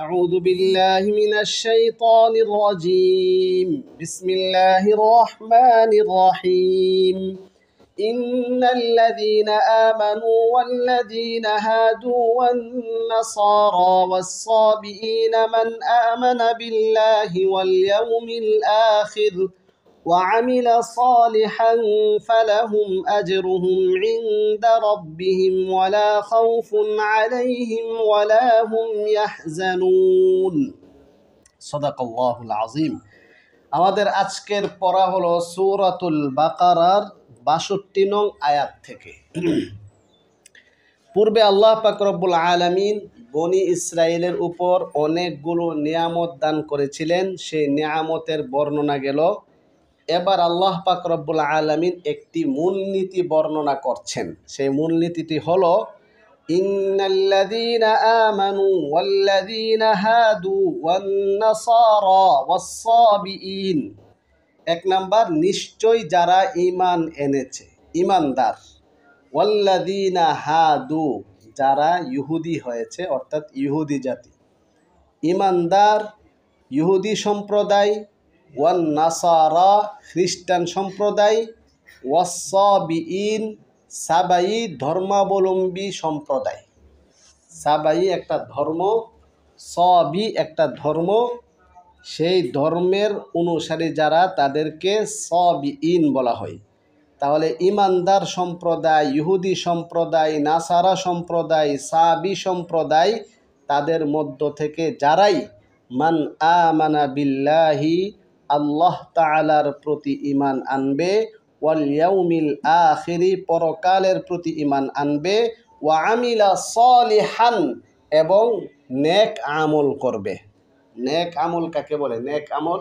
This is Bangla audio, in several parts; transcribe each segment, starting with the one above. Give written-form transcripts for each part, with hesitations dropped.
أعوذ بالله من الشيطان الرجيم. بسم الله الرحمن الرحيم. إن الذين آمنوا والذين هادوا والنصارى والصابئين من آمن بالله واليوم الآخر وعمل صالحا فلهم أجرهم عند ربهم ولا خوف عليهم ولا هم يحزنون صدق الله العظيم। আমাদের আজকের পড়া হলো সূরাতুল বাকারার ৬২ নং আয়াত থেকে। পূর্বে আল্লাহ পাক রব্বুল আলামিন বনি ইসরাইলের উপর অনেকগুলো নিয়ামত দান করেছিলেন, সেই নিয়ামতের বর্ণনা গেল। এবার আল্লাহ পাক রব্বুল আলামিন একটি মূলনীতি বর্ণনা করছেন। সেই মূলনীতিটি হলো ইন্নাল্লাযীনা আমানু ওয়াল্লাযীনা হাদু ওয়ান-নাসারা ওয়াস-সাবিঈন। এক নাম্বার, নিশ্চয় যারা ঈমান এনেছে, ঈমানদার। ওয়াল্লাযীনা হাদু, যারা ইহুদি হয়েছে অর্থাৎ ইহুদি জাতি। ঈমানদার ইহুদি সম্প্রদায়, ওয়ান নাসারা খ্রিস্টান সম্প্রদায়, ওয়াস-সাবিঈন সাবাই ধর্মাবলম্বী সম্প্রদায়। সাবাই একটা ধর্ম, সাবি একটা ধর্ম, সেই ধর্মের অনুসারী যারা তাদেরকে সাবিঈন বলা হয়। তাহলে ঈমানদার সম্প্রদায়, ইহুদি সম্প্রদায়, নাসারা সম্প্রদায়, সাবি সম্প্রদায়, তাদের মধ্য থেকে যারাই মান আমানা বিল্লাহি, আল্লাহ তাআলার প্রতি ঈমান আনবে, ওয়াল ইয়াউমিল আখিরি পরকালের প্রতি ঈমান আনবে, ওয়া আমিলা সালিহান এবং নেক আমল করবে। নেক আমল কাকে বলে? নেক আমল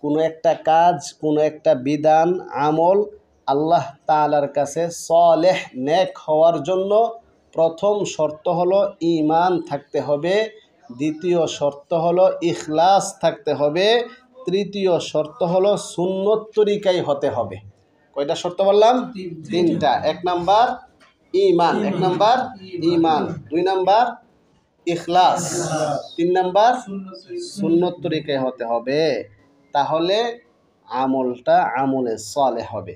কোনো একটা কাজ, কোনো একটা বিধান, আমল আল্লাহ তাআলার কাছে সালেহ নেক হওয়ার জন্য প্রথম শর্ত হলো ঈমান থাকতে হবে, দ্বিতীয় শর্ত হলো ইখলাস থাকতে হবে, তৃতীয় শর্ত হলো সুন্নত তরিকায় হতে হবে। কয়টা শর্ত বললাম? তিনটা। এক নাম্বার ঈমান, এক নাম্বার ঈমান, দুই নাম্বার ইখলাস, তিন নাম্বার সুন্নত তরিকায় হতে হবে। তাহলে আমলটা আমলে সালেহ হবে।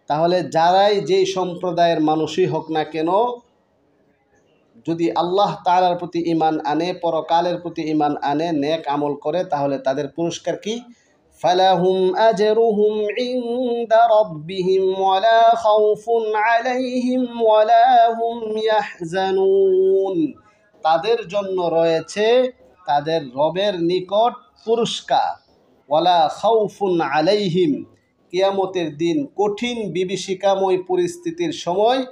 তাহলে যারাই যেই সম্প্রদায়ের মানুষই হোক না কেন, যদি আল্লাহ তাআলার প্রতি ঈমান আনে, পরকালের প্রতি ঈমান আনে, নেক আমল করে, তাহলে তাদের পুরস্কার কি? ফালাহুম আজরুহুম ইনদা রাব্বিহিম ওয়ালা খাউফুন আলাইহিম ওয়ালা হুম ইয়াহজানুন। তাদের জন্য রয়েছে তাদের রবের নিকট পুরস্কার। ওয়ালা খাউফুন আলাইহিম, কিয়ামতের দিন কঠিন বিভীষিকাময় পরিস্থিতির সময়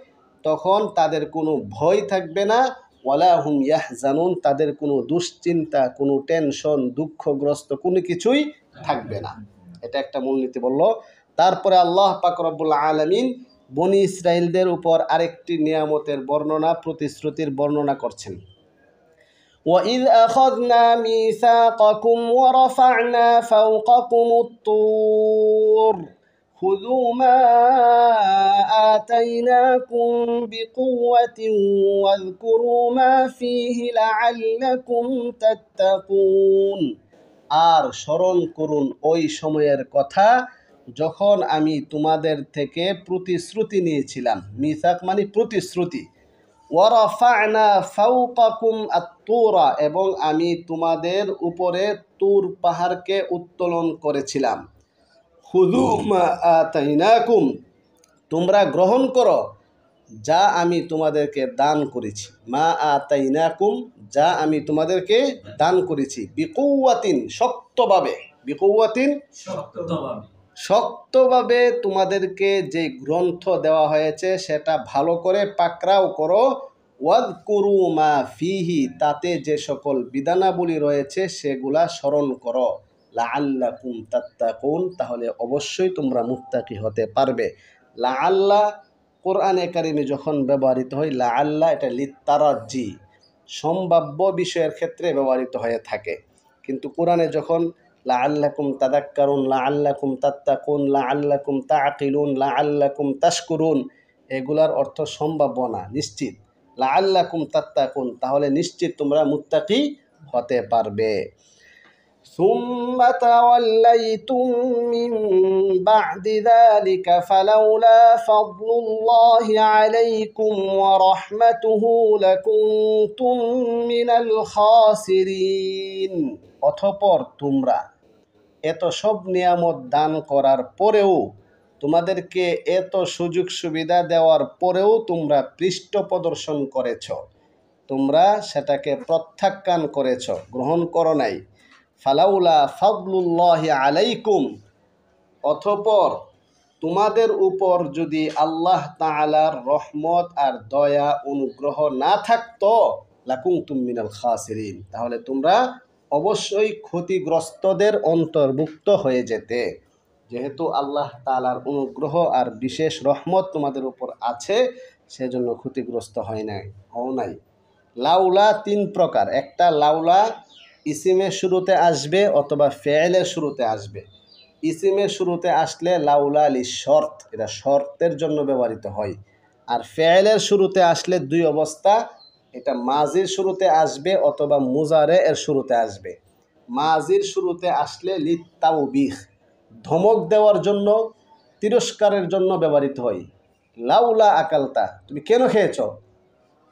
তখন তাদের কোনো ভয় থাকবে না। ওয়ালা হুম ইয়াহজানুন, তাদের কোনো দুশ্চিন্তা, কোনো টেনশন, দুঃখগ্রস্ত কোনো কিছুই থাকবে না। এটা একটা মূলনীতি বলল। তারপরে আল্লাহ পাক রব্বুল আলামিন বনি ইসরাইলদের উপর আরেকটি নিয়ামতের বর্ণনা, প্রতিশ্রুতির বর্ণনা করছেন। وَإِذْ أَخَذْنَا مِيثَاقَكُمْ وَرَفَعْنَا فَوْقَكُمُ الطُّورَ خُذُوا مَا آتَيْنَاكُمْ بِقُوَّةٍ وَاذْكُرُوا مَا فِيهِ لَعَلَّكُمْ تَتَّقُونَ। আর স্মরণ করুন ওই সময়ের কথা যখন আমি তোমাদের থেকে প্রতিশ্রুতি নিয়েছিলাম। মিসাক মানে প্রতিশ্রুতি। ওয়ারাফা'না ফাওকাকুম আত-তুরা, এবং আমি তোমাদের উপরে তুর পাহাড়কে উত্তোলন করেছিলাম। খুযু মা আতাইনাকুম, তোমরা গ্রহণ করো যা আমি তোমাদেরকে দান করেছি। মা আতাইনাকুম, যা আমি তোমাদেরকে দান করেছি। বিকুওয়াতিন, শক্তভাবে। বিকুওয়াতিন, শক্তভাবে তোমাদেরকে যে গ্রন্থ দেওয়া হয়েছে সেটা ভালো করে পাকড়াও করো। ওয়াযকুরু মা ফিহি, তাতে যে সকল বিধানাবলী রয়েছে সেগুলা স্মরণ করো। লাআল্লাকুম তাত্তাকুন, তাহলে অবশ্যই তোমরা মুত্তাকি হতে পারবে। লাআল্লা কোরআনে কারিমে যখন ব্যবহৃত হয়, লাআল্লা এটা লিত্তারাজ্জি, সম্ভাব্য বিষয়ের ক্ষেত্রে ব্যবহৃত হয়ে থাকে। কিন্তু কোরআনে যখন লাআল্লাকুম তাযাক্কারুন, লাআল্লাকুম তাত্তাকুন, লাআল্লাকুম তাআকিলুন, লাআল্লাকুম তাশকুরুন, এগুলার অর্থ সম্ভাব্য না, নিশ্চিত। লাআল্লাকুম তাত্তাকুন, তাহলে নিশ্চিত তোমরা মুত্তাকি হতে পারবে। সুম্মা তাওয়াল্লাইতুম মিন বা'দি যালিকা ফালাউলা ফাদলুল্লাহি আলাইকুম ওয়া রাহমাতুহু লাকুনতুম মিনাল খাসিরিন। অতঃপর তোমরা এত সব নিয়ামত দান করার পরেও, তোমাদেরকে এত সুযোগ সুবিধা দেওয়ার পরেও তোমরা পৃষ্ঠ প্রদর্শন করেছ, তোমরা সেটাকে প্রত্যাখ্যান করেছ, গ্রহণ করো নাই। ফালাউলা ফাদলুল্লাহি আলাইকুম, অতঃপর তোমাদের উপর যদি আল্লাহ তাআলার রহমত আর দয়া অনুগ্রহ না থাকতো, লাকুনতুম মিনাল খাসিরিন, তাহলে তোমরা অবশ্যই ক্ষতিগ্রস্তদের অন্তর্ভুক্ত হয়ে যেতে। যেহেতু আল্লাহ তাআলার অনুগ্রহ আর বিশেষ রহমত তোমাদের উপর আছে, সেজন্য ক্ষতিগ্রস্ত হও নাই। লাউলা তিন প্রকার। একটা, লাউলা ইসিমের শুরুতে আসবে অথবা ফেয়েলের শুরুতে আসবে। ইসিমের শুরুতে আসলে লাউলা লিশর্ত, এটা শর্তের জন্য ব্যবহৃত হয়। আর ফেয়েলের শুরুতে আসলে দুই অবস্থা, এটা মাজির শুরুতে আসবে অথবা মুজারে এর শুরুতে আসবে। মাজির শুরুতে আসলে লিত্তাউবিহ, ধমক দেওয়ার জন্য, তিরস্কারের জন্য ব্যবহৃত হয়। লাউলা আকালতা, তুমি কেন খেয়েছ,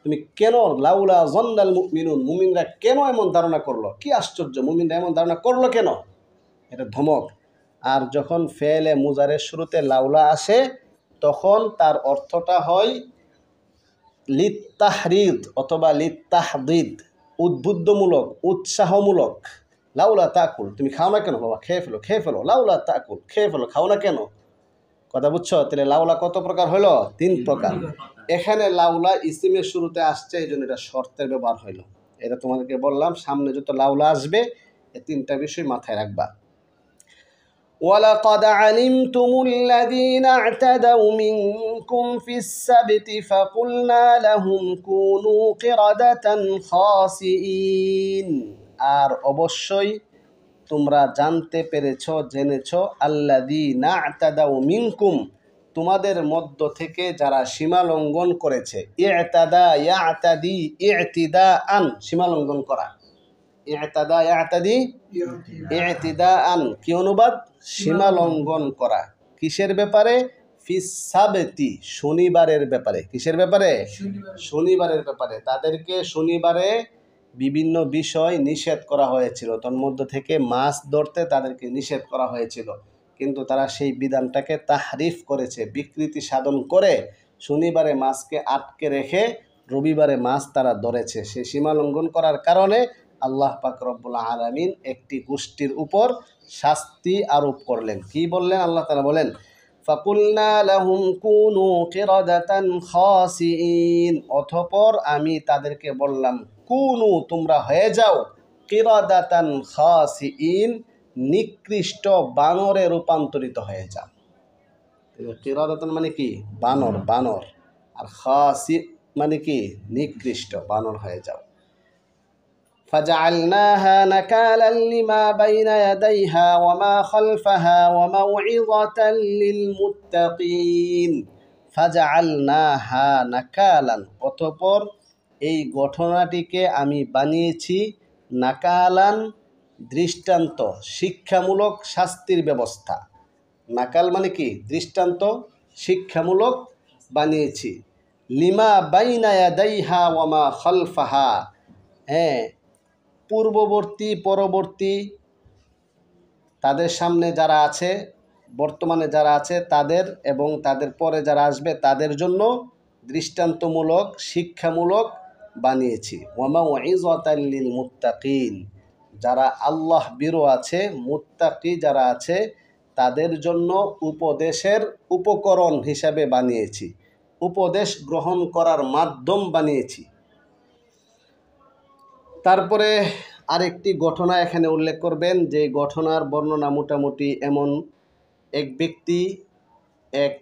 তুমি কেন, লাউলা জন্নাল মুমিনুন, মুমিনরা কেন এমন ধারণা করলো, কি আশ্চর্য, মুমিনরা এমন ধারণা করলো কেন, এটা ধমক। আর যখন ফেলে মুজারের শুরুতে লাউলা আসে, তখন তার অর্থটা হয় লিত্তাহরিদ অথবা লিত্তাহদিদ, উদ্বুদ্ধমূলক, উৎসাহমূলক। লাউলা তাকুল, তুমি খাও না কেন, বাবা খেয়ে ফেলো, খেয়ে ফেলো, লাউলা তাকুল, খেয়ে ফেলো, খাও না কেন। কথা বুঝছো? তাহলে লাউলা কত প্রকার হলো? তিন প্রকার। এখানে লাউলা ইসিমের শুরুতে আসছে, এই জন্য এটা শর্তের ব্যবহার হইল। এটা তোমাদেরকে বললাম, সামনে যত লাউলা আসবে এই তিনটা বিষয় মাথায় রাখবা। وَلَقَدْ عَلِمْتُمُ الَّذِينَ اعْتَدَوْا مِنكُمْ فِي السَّبْتِ فَقُلْنَا لَهُمْ كُونُوا قِرَدَةً خَاسِئِينَ। আর অবশ্যই তোমরা জানতে পেরেছ, জেনেছ, আল্লাযীনা আ'তাদাউ মিনকুম, তোমাদের মধ্য থেকে যারা সীমা লঙ্ঘন করেছে। ই'তাদা ইয়া'তাদি ই'তিদাআন, সীমা লঙ্ঘন করা। ই'তাদা ইয়া'তাদি ই'তিদাআন, কি অনুবাদ? সীমা লঙ্ঘন করা। কিসের ব্যাপারে? ফিস সাবতি, শনিবারের ব্যাপারে। কিসের ব্যাপারে? শনিবারের ব্যাপারে। তাদেরকে শনিবারে বিভিন্ন বিষয় নিষেধ করা হয়েছিল, তার মধ্য থেকে মাছ ধরতে তাদেরকে নিষেধ করা হয়েছিল, কিন্তু তারা সেই বিধানটাকে তাহরিফ করেছে, বিকৃতি সাধন করে শনিবারে মাছকে আটকে রেখে রবিবারে মাছ তারা ধরেছে। সেই সীমা লঙ্ঘন করার কারণে আল্লাহ পাক রব্বুল আলামিন একটি গোষ্ঠীর উপর শাস্তি আরোপ করলেন। কি বললেন? আল্লাহ তাআলা বলেন, ফাকুলনা লাহুম কুনু কিরাদাতান খাসিইন, অতঃপর আমি তাদেরকে বললাম, কুনু, তোমরা হয়ে যাও, কিরাদাতান খাসিইন, নিকৃষ্ট বানরে রূপান্তরিত হয়ে যাও। কিরাদাতান মানে কি? বানর, বানর। আর খাসি মানে কি? নিকৃষ্ট, বানর হয়ে যাও। فجعلناها نكالا لما بين يديها وما خلفها وموعظة للمتقين। ফাজআলনাহা নাকালান, অতঃপর এই ঘটনাটিকে আমি বানিয়েছি নাকালান, দৃষ্টান্ত, শিক্ষামূলক, শাস্তির ব্যবস্থা। নাকাল মানে কি? দৃষ্টান্ত, শিক্ষামূলক বানিয়েছি। লিমা বাইনা ইয়াদাইহা ওয়া মা খালফাহা, হ্যাঁ, পূর্ববর্তী, পরবর্তী, তাদের সামনে যারা আছে, বর্তমানে যারা আছে তাদের, এবং তাদের পরে যারা আসবে তাদের জন্য দৃষ্টান্তমূলক, শিক্ষামূলক বানিয়েছি। ওয়া মাউইযাতাল লিল মুত্তাকিন, যারা আল্লাহ ভীরু আছে, মুত্তাকি যারা আছে, তাদের জন্য উপদেশের উপকরণ হিসাবে বানিয়েছি, উপদেশ গ্রহণ করার মাধ্যম বানিয়েছি। তারপরে আরেকটি ঘটনা এখানে উল্লেখ করবেন, যে ঘটনার বর্ণনা মোটামুটি এমন: এক ব্যক্তি এক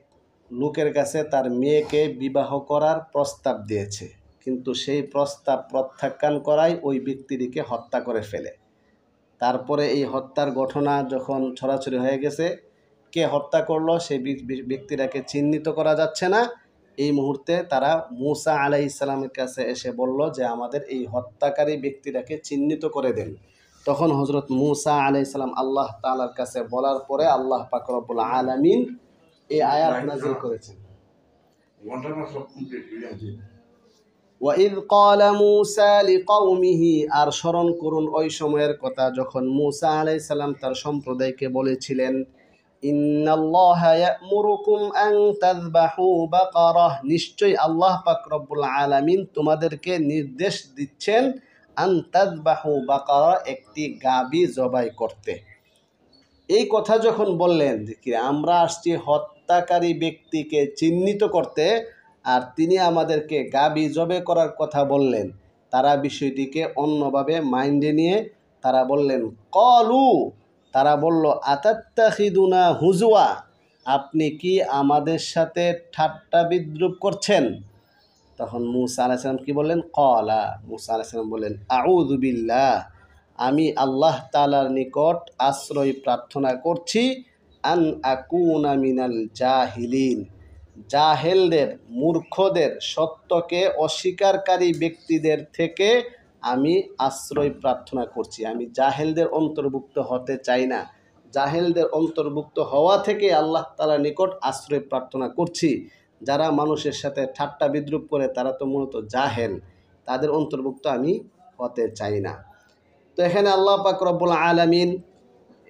লোকের কাছে তার মেয়েকে বিবাহ করার প্রস্তাব দিয়েছে, কিন্তু সেই প্রস্তাব প্রত্যাখ্যান করায় ওই ব্যক্তিটিকে হত্যা করে ফেলে। তারপরে এই হত্যার ঘটনা যখন ছড়াছড়ি হয়ে গেছে, কে হত্যা করলো সেই ব্যক্তিটাকে চিহ্নিত করা যাচ্ছে না, এই মুহূর্তে তারা মূসা আলাইহিস সালামের কাছে এসে বলল যে আমাদের এই হত্যাকারী ব্যক্তিটাকে চিহ্নিত করে দেন। তখন হযরত মূসা আলাইহিস সালাম আল্লাহ তাআলার কাছে বলার পরে আল্লাহ পাক রব্বুল আলামিন এই আয়াত নাযিল করেছেন। ওয়াইদ ক্বালা মূসা লিকওমিহি, আর স্মরণ করুন ওই সময়ের কথা যখন মূসা আলাইহিস সালাম তার সম্প্রদায়কে বলেছিলেন, ইন্নাল্লাহা ইয়া'মুরুকুম আন তাযবাহু বাকারাহ, নিশ্চয়ই আল্লাহ পাক রব্বুল আলামিন তোমাদেরকে নির্দেশ দিচ্ছেন আন তাযবাহু বাকারা, একটি গাভী জবাই করতে। এই কথা যখন বললেন যে কি আমরা আসছি হত্যাকারী ব্যক্তিকে চিহ্নিত করতে, আর তিনি আমাদেরকে গাভী জবাই করার কথা বললেন, তারা বিষয়টিকে অন্যভাবে মাইন্ডে নিয়ে তারা বললেন কলু, তারা বলল আতাত্তাখিদুনা হুজুয়া, আপনি কি আমাদের সাথে ঠাট্টা বিদ্রুপ করছেন? তখন মূসা আলাইহিস সালাম কি বললেন? ক্বালা, মূসা আলাইহিস সালাম বললেন আউযু বিল্লাহ, আমি আল্লাহ তাআলার নিকট আশ্রয় প্রার্থনা করছি আন আকুনা মিনাল জাহিলিন, জাহেলদের, মূর্খদের, সত্যকে অস্বীকারী ব্যক্তিদের থেকে আমি আশ্রয় প্রার্থনা করছি। আমি জাহেলদের অন্তর্ভুক্ত হতে চাই না, জাহেলদের অন্তর্ভুক্ত হওয়া থেকে আল্লাহ তাআলার নিকট আশ্রয় প্রার্থনা করছি। যারা মানুষের সাথে ঠাট্টা বিদ্রুপ করে তারা তো মূলত জাহেল, তাদের অন্তর্ভুক্ত আমি হতে চাই না। তো এখানে আল্লাহ পাক রব্বুল আলামিন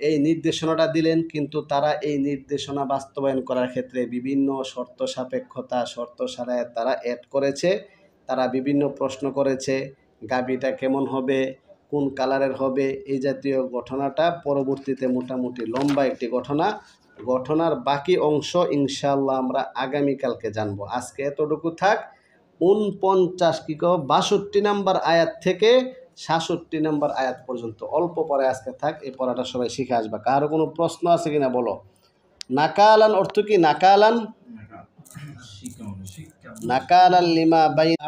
এই নির্দেশনাটা দিলেন, কিন্তু তারা এই নির্দেশনা বাস্তবায়ন করার ক্ষেত্রে বিভিন্ন শর্ত সাপেক্ষতা, শর্ত সারায়াত তারা অ্যাড করেছে। তারা বিভিন্ন প্রশ্ন করেছে, গাভীটা কেমন হবে, কোন কালারের হবে, এই জাতীয় ঘটনাটা পরবর্তীতে মোটামুটি লম্বা একটি ঘটনার বাকি অংশ ইনশাআল্লাহ আমরা আগামীকালকে জানবো। আজকে এতটুকু থাক। 62 নম্বর আয়াত থেকে 66 নম্বর আয়াত পর্যন্ত অল্প পরে আজকে থাক, এই পড়াটা সবাই শিখে আসবা। কারো কোনো প্রশ্ন আছে কিনা বলো। নাকালান অর্থ কি? নাকালান লিমা বাইনা